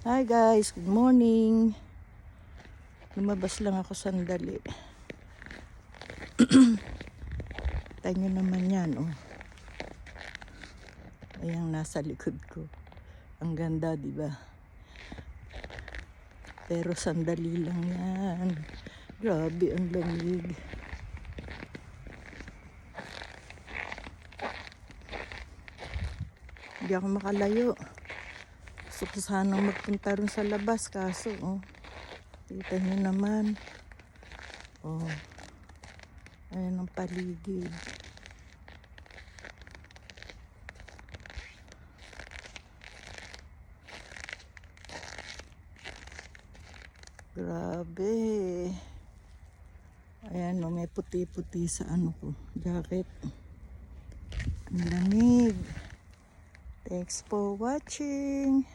Hi guys, good morning. Lumabas lang ako sandali. Tayo nyo naman yan, oh. Ayan, nasa likod ko. Ang ganda, di ba? Pero sandali lang yan. Grabe, ang lamig. Hindi ako makalayo. Gusto ko sanang magpunta rin sa labas, kaso, oh. Kita nyo naman. Oh. Ayan ang paligid. Grabe. Ayan, oh, may puti-puti sa ano ko, jacket. Ang lamig. Thanks for watching.